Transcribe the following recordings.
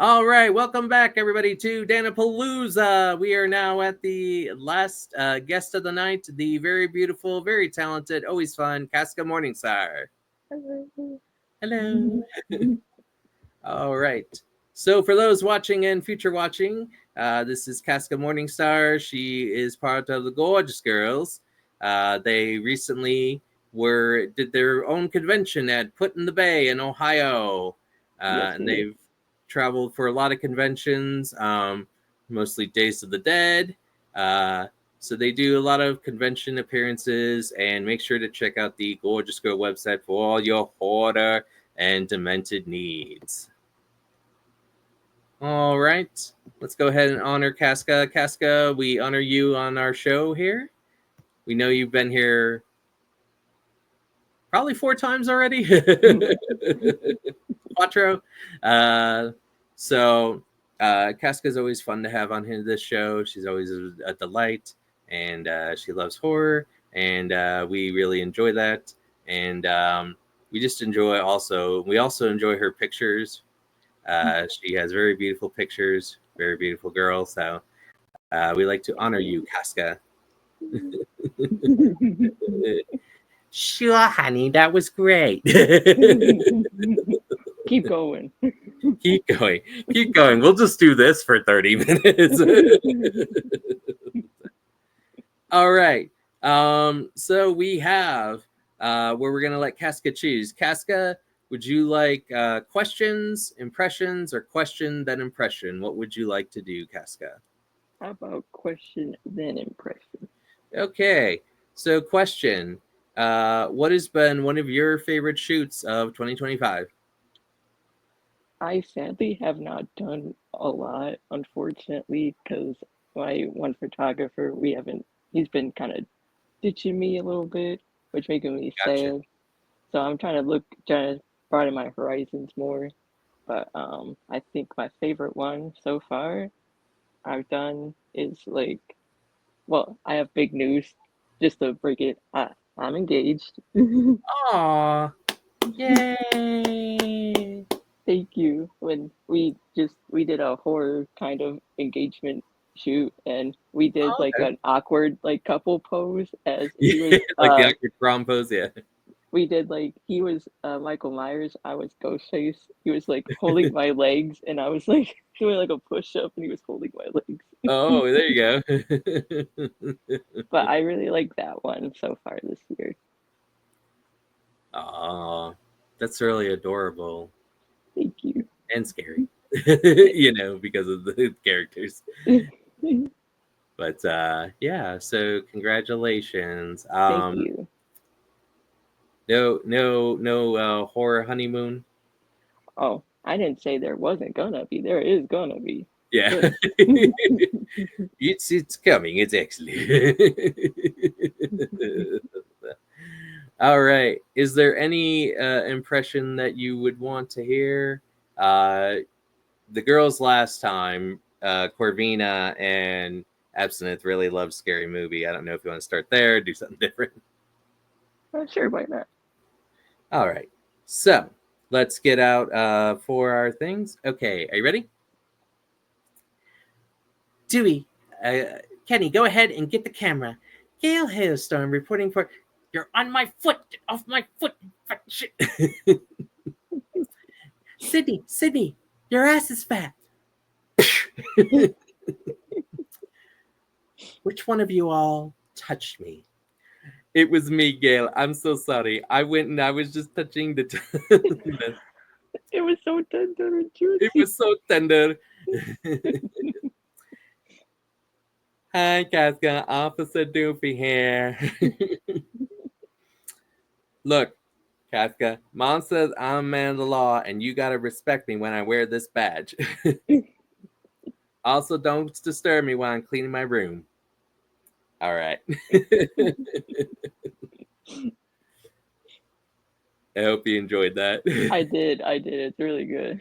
All right, welcome back, everybody, to Dan-A-Plooza. We are now at the last guest of the night, the very beautiful, very talented, always fun, Kasca Morningstar. Hello. Hello. All right. So, for those watching and future watching, this is Kasca Morningstar. She is part of the Gorgeous Girls. They recently did their own convention at Put in the Bay in Ohio, Yes, and they've traveled for a lot of conventions, mostly Days of the Dead. So they do a lot of convention appearances, and make sure to check out the Gorgeous Girl website for all your horror and demented needs. All right, let's go ahead and honor Kasca. Kasca, we honor you on our show here. We know you've been here probably 4 times already. Quattro. So Casca is always fun to have on here this show. She's always a delight, and she loves horror, and we really enjoy that. And we just enjoy we also enjoy her pictures. She has very beautiful pictures, very beautiful girl. So we like to honor you, Casca. Sure, honey, that was great. Keep going. Keep going. Keep going. We'll just do this for 30 minutes. All right. So we have where we're going to let Casca choose. Casca, would you like questions, impressions, or question, then impression? What would you like to do, Casca? How about question then impression? Okay. So question. What has been one of your favorite shoots of 2025? I sadly have not done a lot, unfortunately, because my one photographer, he's been kind of ditching me a little bit, which making me Gotcha. sad. So I'm trying to broaden my horizons more. But I think my favorite one so far I've done is well, I have big news. Just to break it, I'm engaged. Aw. Yay. Thank you. When we did a horror kind of engagement shoot, and we did like Okay. an awkward like couple pose as he was Like the awkward prom pose, yeah. we did like he was Michael Myers, I was Ghostface. He was like holding my legs, and I was like doing like a push up, and he was holding my legs. Oh, there you go. But I really like that one so far this year. Aw, that's really adorable Thank you. and scary, because of the characters. But yeah, so congratulations. Thank you. No horror honeymoon. Oh, I didn't say there wasn't gonna be. There is gonna be. Yeah, But it's coming. It's actually. All right. Is there any impression that you would want to hear? The girls last time, Corvina and Absinthe really loved Scary Movie. I don't know if you want to start there, do something different. sure, why not? All right. So let's get out for our things. Okay. Are you ready? Dewey, Kenny, go ahead and get the camera. Gale Hailstorm reporting for. You're on my foot. Get off my foot. Shit. Sydney, your ass is fat. Which one of you all touched me? It was me, Gail. I'm so sorry. I went and I was just touching the. It was so tender and juicy. It was so tender. Hi, Casca. Officer Doofy here. Look, Casca, Mom says I'm a man of the law, and you gotta respect me when I wear this badge. Also, don't disturb me while I'm cleaning my room. All right. I hope you enjoyed that. I did. It's really good.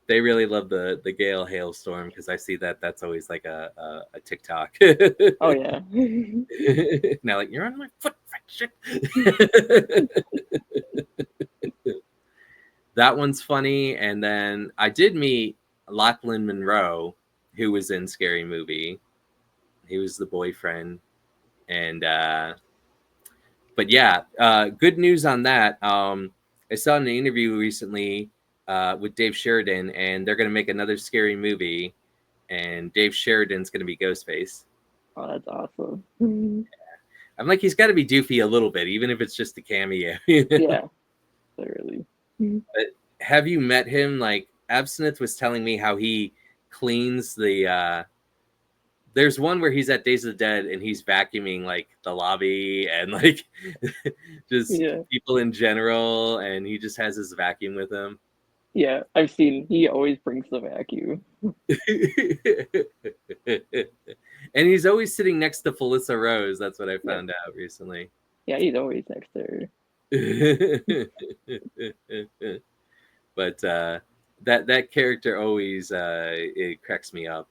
They really love the Gale hailstorm because I see that's always like a TikTok. Oh yeah. Now, like, you're on my foot, shit. that one's funny. And then I did meet Lachlan Monroe, who was in Scary Movie. He was the boyfriend. And but yeah, good news on that. I saw an interview recently with Dave Sheridan, and they're going to make another Scary Movie, and Dave Sheridan's going to be Ghostface. Oh, that's awesome. I'm like, he's got to be doofy a little bit, even if it's just a cameo. Yeah, literally. But have you met him? Like, Absinthe was telling me how he cleans the. There's one where he's at Days of the Dead and he's vacuuming like the lobby and like just Yeah. people in general, and he just has his vacuum with him. Yeah, I've seen he always brings the vacuum. And he's always sitting next to Felissa Rose. That's what I Yeah. found out recently. Yeah, he's always next to her. But that character always it cracks me up,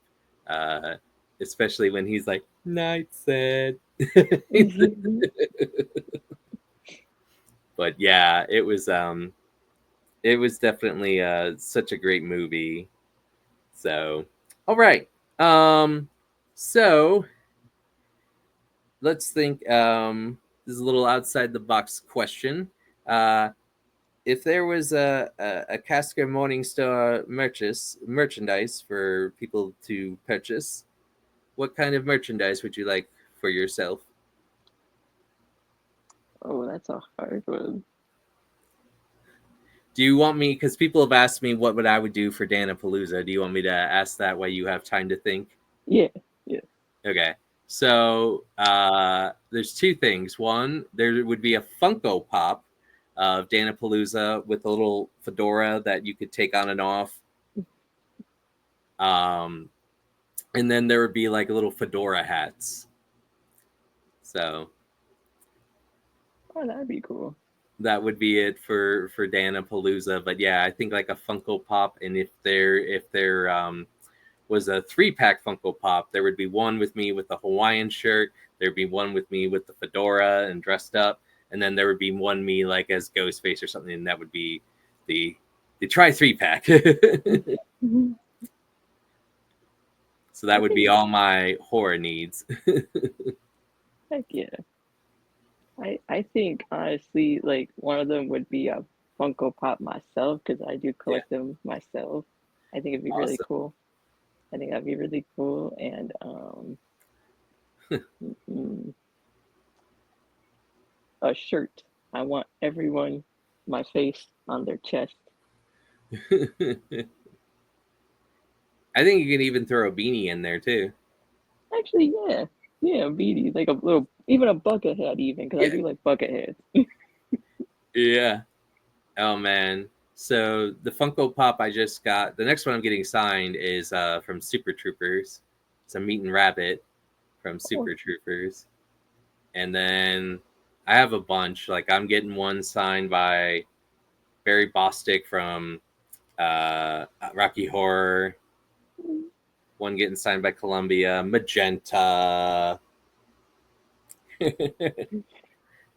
especially when he's like night said. But yeah, it was definitely such a great movie. So all right, so let's think. This is a little outside the box question. If there was a Kasca Morningstar merchandise for people to purchase, what kind of merchandise would you like for yourself? Oh, that's a hard one. Do you want me, because people have asked me what I would do for Dan-A-Plooza. Do you want me to ask that while you have time to think? Yeah, yeah. Okay. So there's two things. One, there would be a Funko Pop of Dan-A-Plooza with a little fedora that you could take on and off. And then there would be like little fedora hats. So Oh, that'd be cool. that would be it for Dan-A-Plooza. But yeah, I think like a Funko Pop, and if there was a 3-pack Funko Pop, there would be one with me with the Hawaiian shirt, there'd be one with me with the fedora and dressed up, and then there would be one me like as Ghostface or something, and that would be the try 3-pack. So that would be all my horror needs. Heck yeah. I think honestly, like one of them would be a Funko Pop myself because I do collect them myself. I think it'd be really Awesome. cool. I think that'd be really cool. And a shirt. I want everyone my face on their chest. I think you can even throw a beanie in there too. Actually, yeah. Yeah, a beanie, like a little, even a bucket hat, even because I Yeah. do like bucket hats. Yeah. Oh man. So the Funko Pop I just got, the next one I'm getting signed is from Super Troopers. It's a meat and rabbit from Oh, Super Troopers. And then I have a bunch. Like I'm getting one signed by Barry Bostic from Rocky Horror. One getting signed by Columbia, Magenta.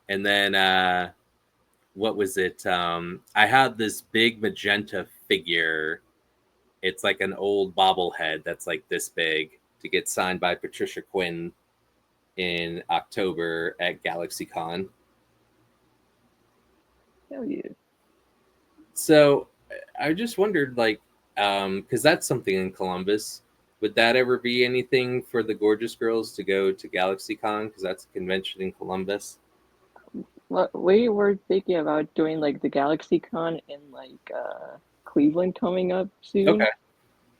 And then what was it? I had this big Magenta figure. It's like an old bobblehead that's like this big to get signed by Patricia Quinn in October at GalaxyCon. hell yeah. So I just wondered, like, because that's something in Columbus. Would that ever be anything for the Gorgeous Girls to go to GalaxyCon? Because that's a convention in Columbus. We were thinking about doing like the GalaxyCon in like Cleveland coming up soon. Okay.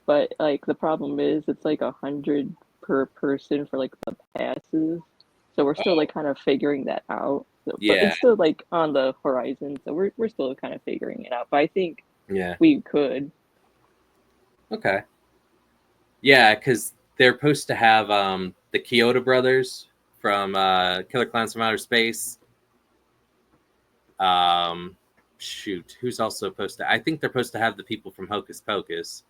But like the problem is it's like 100 per person for like the passes. So we're still Oh, like kind of figuring that out. So, but yeah. it's still like on the horizon. So we're still kind of figuring it out. But I think Yeah. we could. Okay. Yeah, because they're supposed to have the Kyoto brothers from Killer Clowns from Outer Space. Shoot, who's also supposed to? I think they're supposed to have the people from Hocus Pocus,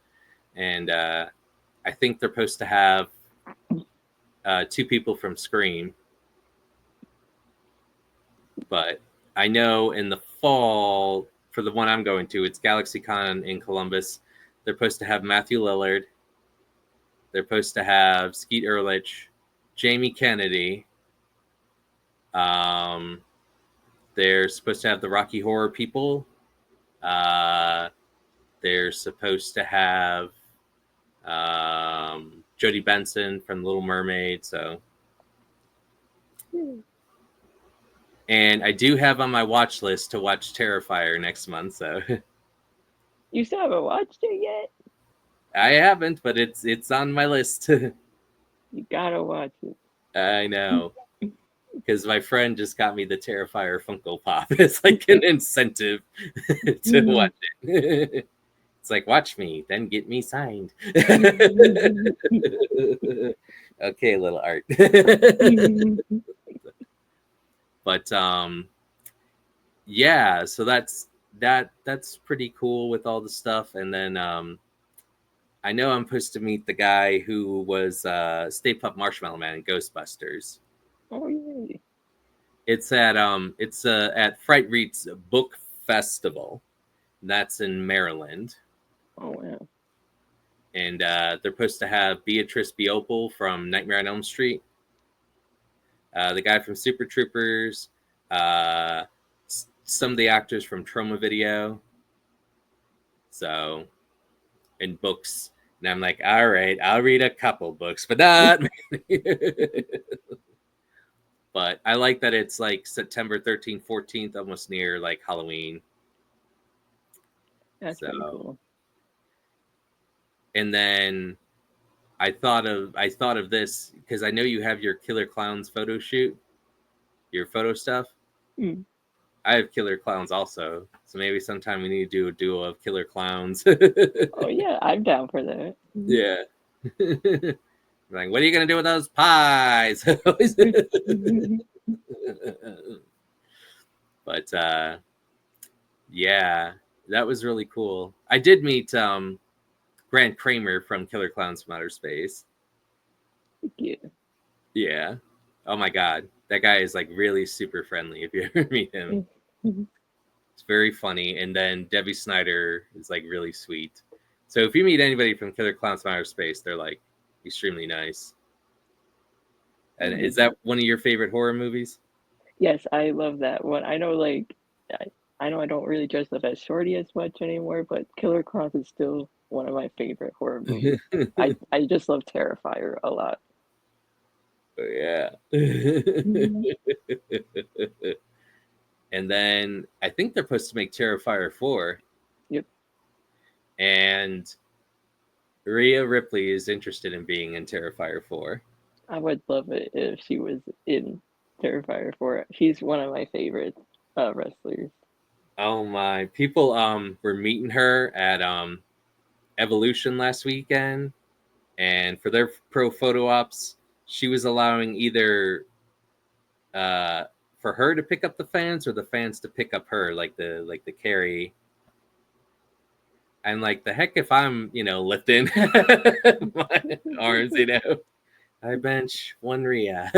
and I think they're supposed to have 2 people from Scream. But I know in the fall for the one I'm going to, it's GalaxyCon in Columbus. They're supposed to have Matthew Lillard. They're supposed to have Skeet Ulrich, Jamie Kennedy. They're supposed to have the Rocky Horror people. They're supposed to have Jodie Benson from Little Mermaid. So, and I do have on my watch list to watch Terrifier next month. So You still haven't watched it yet? I haven't, but it's on my list. You gotta watch it. I know, because my friend just got me the Terrifier Funko Pop. It's like an incentive to watch it. It's like, watch me, then get me signed. Okay, little art. But yeah, so that's pretty cool with all the stuff. And then I know I'm supposed to meet the guy who was Stay Puft Marshmallow Man in Ghostbusters. Oh yeah. It's at Fright Read's Book Festival. That's in Maryland. Oh wow. And they're supposed to have Beatrice Beopel from Nightmare on Elm Street, the guy from Super Troopers, some of the actors from Trauma Video. So, in books. And I'm like, all right, I'll read a couple books, but not many. But I like that it's like September 13th, 14th, almost near like Halloween. That's pretty cool. And then I thought of this because I know you have your Killer Clowns photo shoot, your photo stuff. Mm. I have Killer Clowns also, so maybe sometime we need to do a duo of Killer Clowns. Oh yeah, I'm down for that. Yeah. Like, what are you gonna do with those pies? But yeah, that was really cool. I did meet Grant Kramer from Killer Clowns from Outer Space. Yeah. Yeah. Oh my God, that guy is like really super friendly. If you ever meet him, it's very funny. And then Debbie Snyder is like really sweet. So if you meet anybody from Killer Clowns from Outer Space, they're like extremely nice. And is that one of your favorite horror movies? Yes, I love that one. I know, like, I know I don't really dress up as Shorty as much anymore, but Killer Clowns is still one of my favorite horror movies. I just love Terrifier a lot. Yeah. And then I think they're supposed to make Terrifier 4. Yep. And Rhea Ripley is interested in being in Terrifier 4. I would love it if she was in Terrifier 4. She's one of my favorite wrestlers. Oh my. People were meeting her at Evolution last weekend, and for their pro photo ops, she was allowing either for her to pick up the fans or the fans to pick up her, like the carry. I'm like, the heck if I'm, lifting my arms, I bench one Rhea.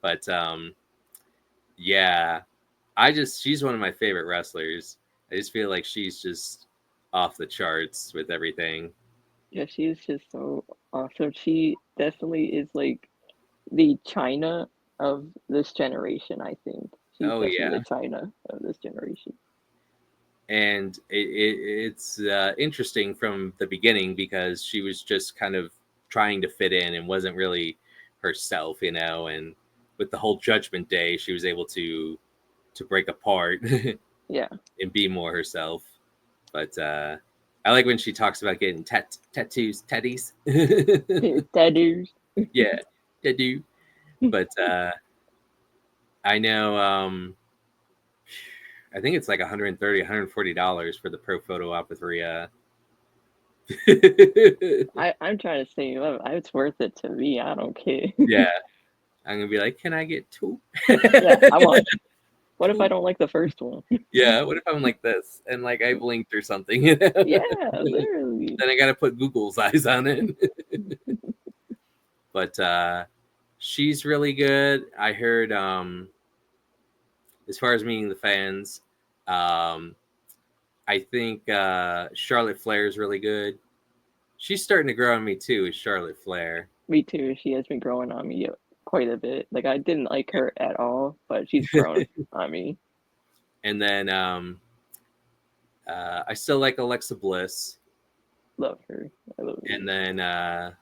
But yeah, she's one of my favorite wrestlers. I just feel like she's just off the charts with everything. Yeah, she's just so awesome. She definitely is like the China of this generation, I think. She's definitely the China of this generation. And it's interesting from the beginning because she was just kind of trying to fit in and wasn't really herself, and with the whole Judgment Day, she was able to break apart Yeah. and be more herself. But I like when she talks about getting tattoos, teddies. Tattoos. Yeah, tattoo. But I know I think it's like $130, $140 for the pro photo op with Rhea. I'm trying to say it's worth it to me. I don't care. Yeah. I'm gonna be like, can I get two? Yeah, I want. What if I don't like the first one? Yeah, what if I'm like this and like I blinked or something? Yeah, literally. Then I gotta put Google's eyes on it. But she's really good. I heard as far as meeting the fans, um, I think Charlotte Flair is really good. She's starting to grow on me too, is Charlotte Flair. Me too. She has been growing on me quite a bit. Like I didn't like her at all, but she's grown on me. And then I still like Alexa Bliss. Love her. I love her. And then I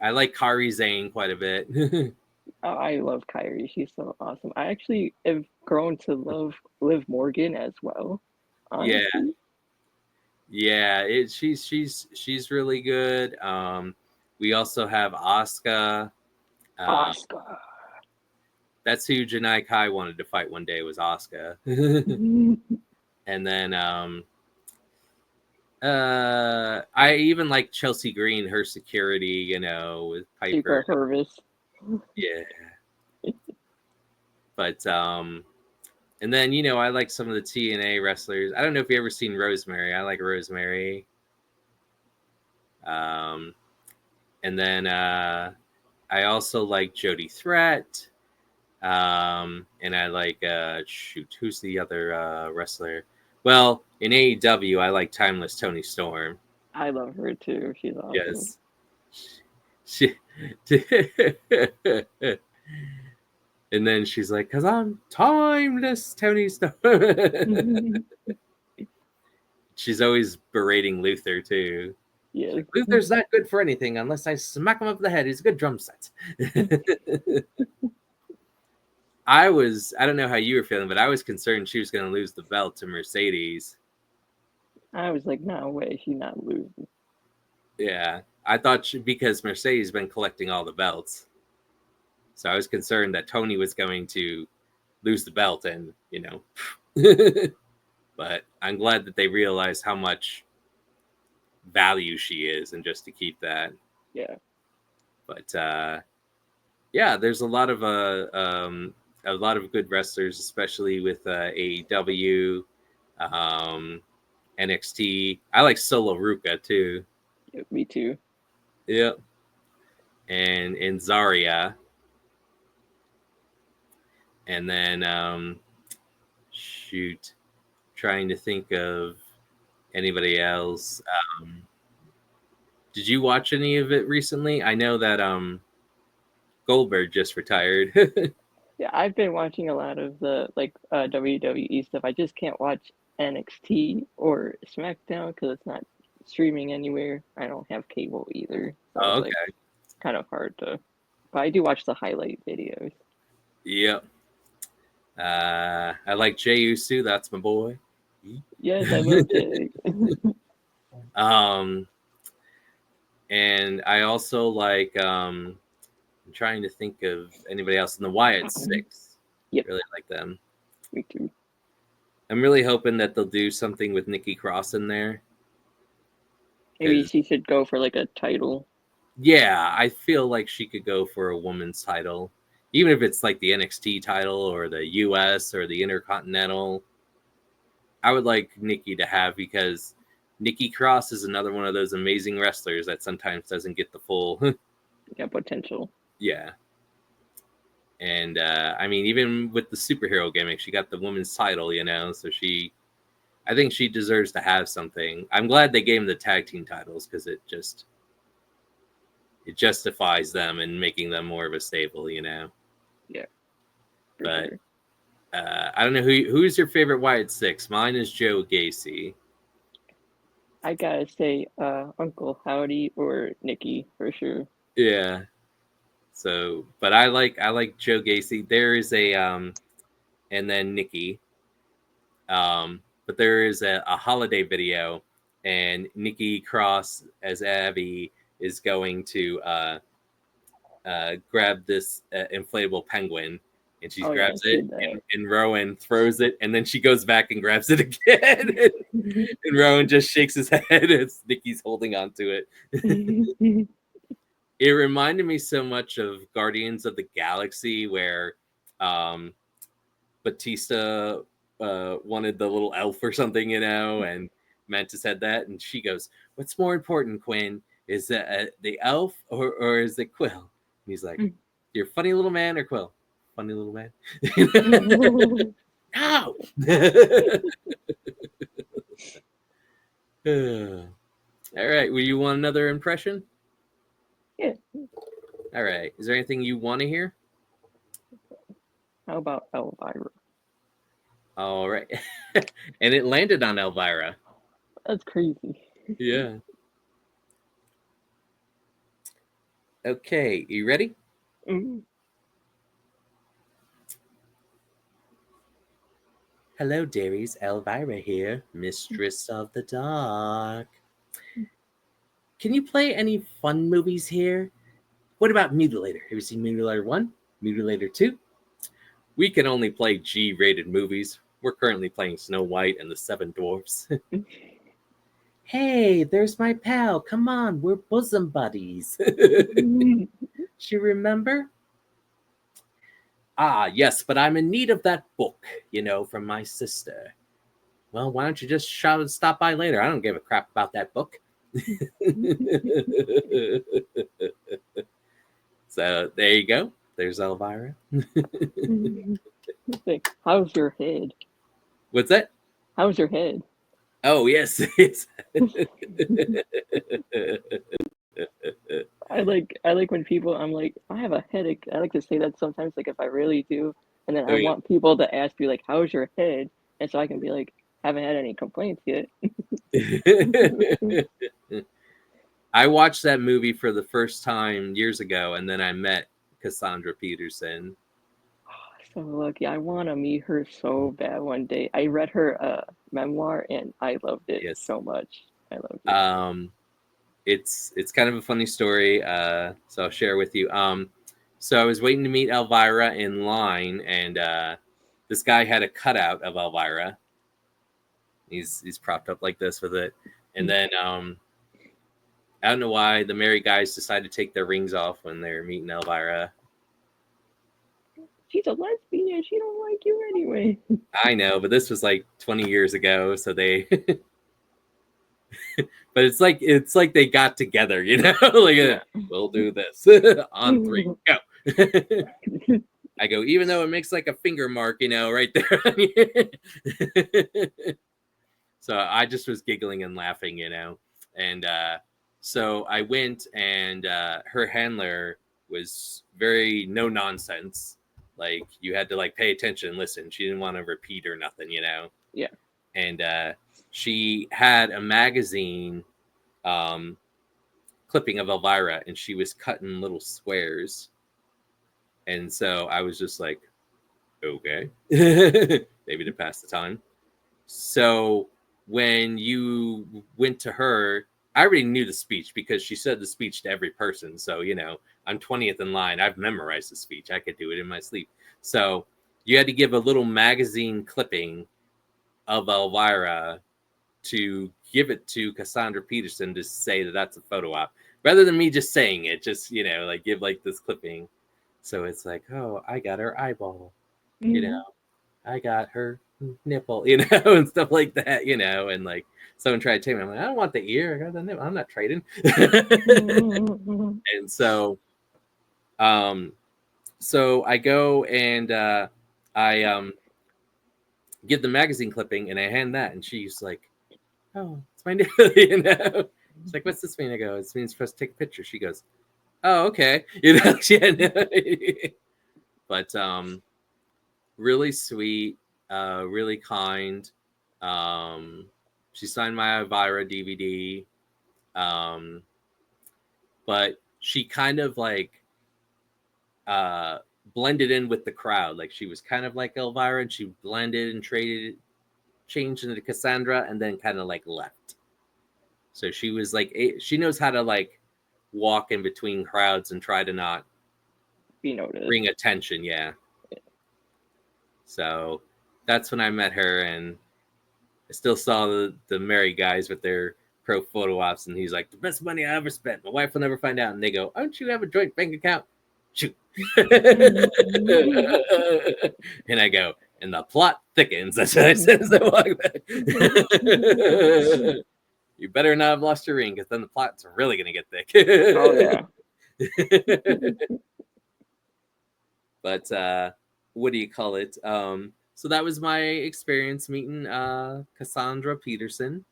I like Kari Zane quite a bit. I love Kyrie. She's so awesome. I actually have grown to love Liv Morgan as well. Yeah, Honestly, yeah. She's really good. We also have Asuka. Uh, Oscar. that's who Janai Kai wanted to fight one day was Asuka. And then I even like Chelsea Green, her security, with Piper. Super Hervis. Yeah. But and then I like some of the TNA wrestlers. I don't know if you ever seen Rosemary. I like Rosemary. Um and then I also like Jody Threat. And I like who's the other wrestler? Well, in AEW I like Timeless Tony Storm. I love her too. She's awesome. Yes. She, and then she's like, "Cause I'm timeless, Tony Stark." She's always berating Luther too. She's Yes. like, Luther's not good for anything unless I smack him up the head. He's a good drum set. I don't know how you were feeling, but I was concerned she was going to lose the belt to Mercedes. I was like, no way, she's not losing. Yeah, I thought because Mercedes been collecting all the belts. So I was concerned that Tony was going to lose the belt and, but I'm glad that they realized how much value she is and just to keep that. Yeah. But yeah, there's a lot of good wrestlers, especially with AEW, NXT. I like Solo Ruka too. Yeah, me too. Yep. And Zarya. And then shoot, trying to think of anybody else. Did you watch any of it recently? I know that Goldberg just retired. Yeah, I've been watching a lot of the WWE stuff. I just can't watch NXT or SmackDown because it's not streaming anywhere. I don't have cable either, so Oh, it's like okay. it's kind of hard to. But I do watch the highlight videos. Yep. I like Jey Uso. That's my boy. Yes, I love Jay. um, and I also like. I'm trying to think of anybody else in the Wyatt Six. Yep, Really like them. me too. I'm really hoping that they'll do something with Nikki Cross in there. Maybe Because she should go for like a title. yeah, I feel like she could go for a woman's title, even if it's like the NXT title or the US or the Intercontinental. I would like Nikki to have because Nikki Cross is another one of those amazing wrestlers that sometimes doesn't get the full Yeah, potential. yeah. And I mean, even with the superhero gimmick, she got the women's title, so I think she deserves to have something. I'm glad they gave them the tag team titles because it justifies them and making them more of a stable. Yeah, for But sure. I don't know who's your favorite Wyatt Six. Mine is Joe Gacy. I gotta say, Uncle Howdy or Nikki for sure. Yeah. So, but I like Joe Gacy. There is a and then Nikki. But there is a holiday video, and Nikki Cross as Abby is going to grab this inflatable penguin, and she Oh yeah, grabs I've it, seen that. and Rowan throws it, and then she goes back and grabs it again, and Rowan just shakes his head as Nikki's holding on to it. It reminded me so much of Guardians of the Galaxy, where um, Batista wanted the little elf or something, and Mantis had that, and she goes, "What's more important, Quinn? Is that the elf or is it Quill?" And he's like, You're a funny little man or Quill? Funny little man. Ow! All right. Will you want another impression? Yeah. All right. Is there anything you want to hear? How about Elvira? All right. And it landed on Elvira. That's crazy. Yeah. Okay. You ready? Mm. Hello, dearies. Elvira here, mistress of the dark. Can you play any fun movies here? What about Mutilator? Have you seen Mutilator 1? Mutilator 2? We can only play G-rated movies. We're currently playing Snow White and the Seven Dwarfs. Hey, there's my pal. Come on, we're bosom buddies. She remember? Ah, yes, but I'm in need of that book, from my sister. Well, why don't you just stop by later? I don't give a crap about that book. So there you go. There's Elvira. How's your head? What's that? How's your head? Oh, yes. I like when people, I'm like, I have a headache. I like to say that sometimes, like if I really do, and then I want people to ask me like, how's your head? And so I can be like, haven't had any complaints yet. I watched that movie for the first time years ago, and then I met Cassandra Peterson. So lucky. I want to meet her so bad one day. I read her memoir and I loved it so much. I loved it. It's kind of a funny story, so I'll share with you. So I was waiting to meet Elvira in line, and this guy had a cutout of Elvira. He's propped up like this with it, and then I don't know why the married guys decided to take their rings off when they're meeting Elvira. She's a lesbian. She don't like you anyway. I know, but this was like 20 years ago, so they. But it's like they got together, like we'll do this on 3, go. I go, even though it makes like a finger mark, right there. So I just was giggling and laughing, and so I went, and her handler was very no nonsense. Like you had to like pay attention and listen. She didn't want to repeat or nothing, Yeah. And she had a magazine clipping of Elvira, and she was cutting little squares. And so I was just like, okay, maybe to pass the time. So when you went to her, I already knew the speech because she said the speech to every person. So, I'm 20th in line. I've memorized the speech. I could do it in my sleep. So you had to give a little magazine clipping of Elvira to give it to Cassandra Peterson to say that that's a photo op, rather than me just saying it, just, like give like this clipping. So it's like, oh, I got her eyeball, I got her nipple, and stuff like that, and like someone tried to take me. I'm like, I don't want the ear. I got the nipple. I'm not trading. And so I go and I give the magazine clipping and I hand that, and she's like, oh, it's my nipple, She's like, what's this mean? I go, it means for us to take a picture. She goes, oh, okay. She had but really sweet, really kind. She signed my Elvira DVD. But she kind of like blended in with the crowd. Like she was kind of like Elvira, and she blended and changed into Cassandra, and then kind of like left. So she was like, she knows how to like walk in between crowds and try to not be noticed, bring attention. Yeah. So that's when I met her, and I still saw the married guys with their pro photo ops, and he's like, the best money I ever spent. My wife will never find out. And they go, don't you have a joint bank account? Shoot. And I go, and the plot thickens. That's what I said as I walk back. You better not have lost your ring, because then the plot's really going to get thick. Oh, yeah. But what do you call it? So that was my experience meeting Cassandra Peterson.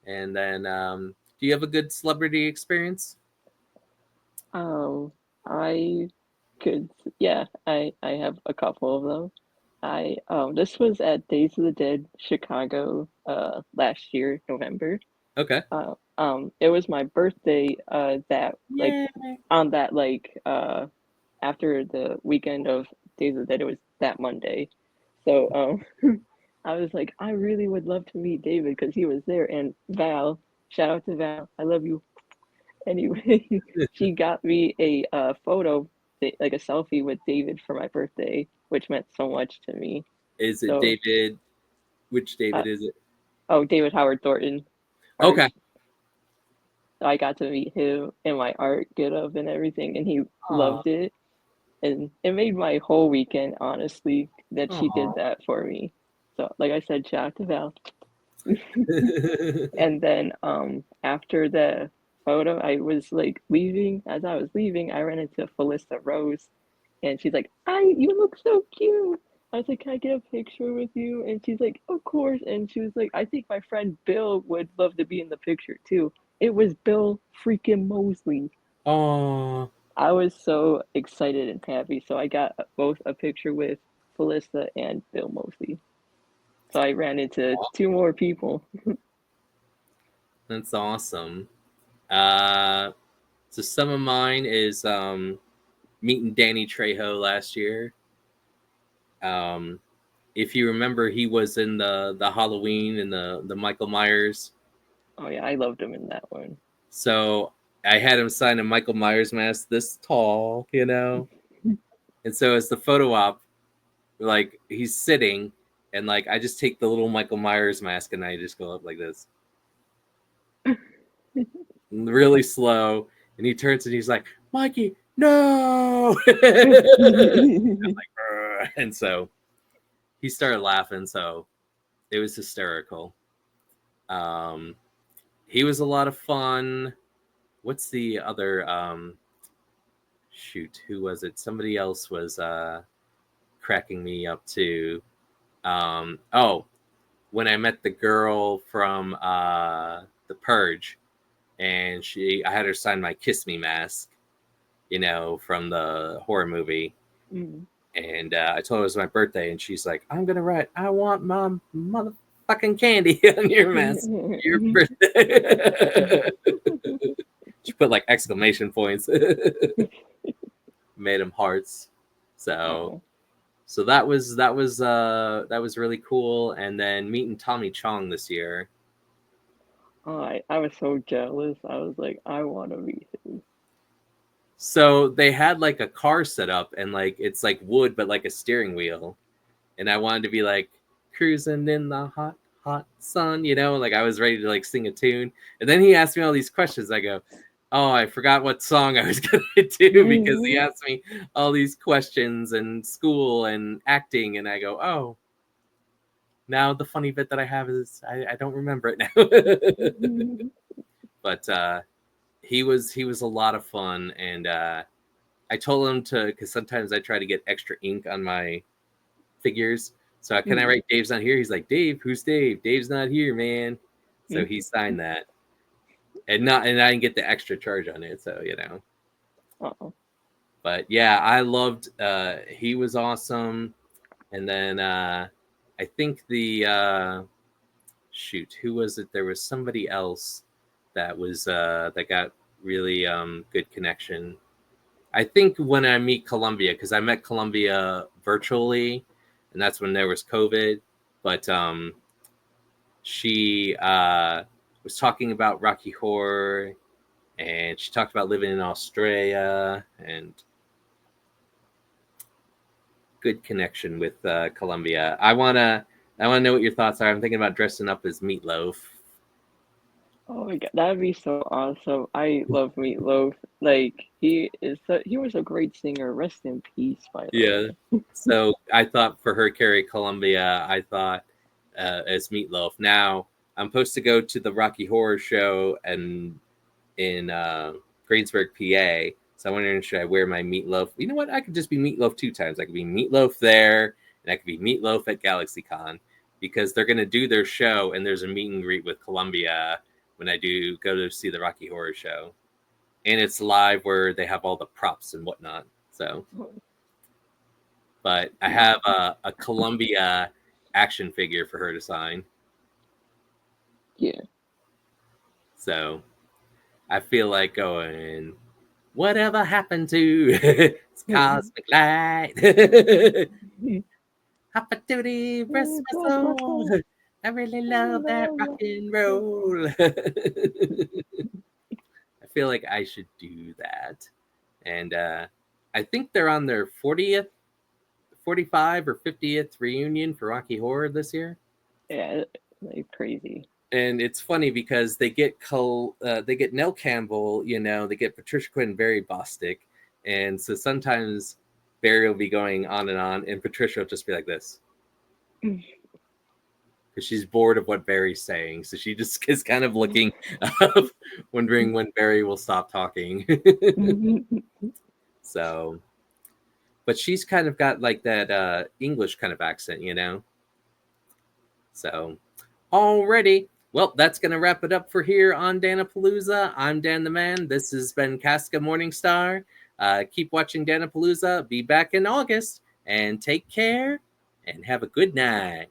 And then, do you have a good celebrity experience? Um, I could, yeah, I have a couple of them. This was at Days of the Dead Chicago last year, November. Okay. It was my birthday that like Yay. on that after the weekend of Days of the Dead, it was that Monday. So I was like, I really would love to meet David because he was there. And Val, shout out to Val, I love you. Anyway, she got me a photo, like a selfie with David for my birthday, which meant so much to me. Is it So, David? Which uh, David is it? oh, David Howard Thornton, art. Okay. I got to meet him in my art get up and everything, and he Aw. loved it. And it made my whole weekend, honestly, that she did Aw. that for me. So, like I said, shout out to Val. And then after the photo, I was like leaving. As I was leaving, I ran into Felissa Rose, and she's like, "I, you look so cute." I was like, "Can I get a picture with you?" And she's like, "Of course." And she was like, "I think my friend Bill would love to be in the picture too." It was Bill freaking Mosley. Aw. I was so excited and happy. So I got both a picture with Felissa and Bill Mosley. So I ran into two more people. That's awesome. Uh, so some of mine is meeting Danny Trejo last year. Um, if you remember, he was in the Halloween and the Michael Myers. Oh yeah, I loved him in that one. So I had him sign a Michael Myers mask this tall, you know. And so as the photo op, like he's sitting, and like I just take the little Michael Myers mask and I just go up like this, really slow, and he turns and he's like, "Mikey, no!" Like, and so he started laughing. So it was hysterical. Um, he was a lot of fun. What's the other? Shoot, who was it? Somebody else was cracking me up too. Oh, when I met the girl from The Purge, and I had her sign my "Kiss Me" mask, you know, from the horror movie. Mm. And I told her it was my birthday, and she's like, "I'm gonna write, I want my motherfucking candy on your mask, your birthday." She put like exclamation points, made them hearts. So Oh, that was really cool. And then meeting Tommy Chong this year. oh, I was so jealous. I was like, I want to be him. So they had like a car set up, and like it's like wood but like a steering wheel. And I wanted to be like cruising in the hot, hot sun, you know, like I was ready to like sing a tune. And then he asked me all these questions. I go, "Oh, I forgot what song I was gonna do," because he asked me all these questions and school and acting, and I go, "Oh, now the funny bit that I have is I don't remember it now." But he was a lot of fun, and I told him to, because sometimes I try to get extra ink on my figures. So can I Mm. write Dave's not here? He's like, "Dave, who's Dave? Dave's not here, man." So he signed that, and I didn't get the extra charge on it. So you know, Oh, but yeah, I loved. He was awesome, and then I think the shoot, who was it? There was somebody else that was that got really good connection. I think when I meet Columbia, because I met Columbia virtually, and that's when there was COVID. But she was talking about Rocky Horror, and she talked about living in Australia, and good connection with Columbia. I wanna know what your thoughts are. I'm thinking about dressing up as Meatloaf. oh my God, that'd be so awesome. I love Meatloaf. Like he was a great singer. Rest in peace, by the Yeah. way. So I thought for her carry Columbia, I thought as Meatloaf. Now I'm supposed to go to the Rocky Horror Show and in Greensburg, PA. So I'm wondering, should I wear my Meatloaf? You know what? I could just be Meatloaf 2 times. I could be Meatloaf there, and I could be Meatloaf at GalaxyCon, because they're going to do their show, and there's a meet and greet with Columbia when I do go to see the Rocky Horror Show. And it's live where they have all the props and whatnot. So, but I have a Columbia action figure for her to sign. Yeah. So I feel like going, whatever happened to it's cosmic light? Opportunity, rest my soul. I really love that rock and roll. I feel like I should do that. And I think they're on their 40th, 45 or 50th reunion for Rocky Horror this year. Yeah, like crazy. And it's funny because they get Nell Campbell, they get Patricia Quinn, Barry Bostic, and so sometimes Barry will be going on, and Patricia will just be like this because she's bored of what Barry's saying, so she just is kind of looking up, wondering when Barry will stop talking. So, but she's kind of got like that English kind of accent, So, already. Well, that's going to wrap it up for here on Dan-A-Plooza. I'm Dan the Man. This has been Kasca Morningstar. Keep watching Dan-A-Plooza. Be back in August. And take care and have a good night.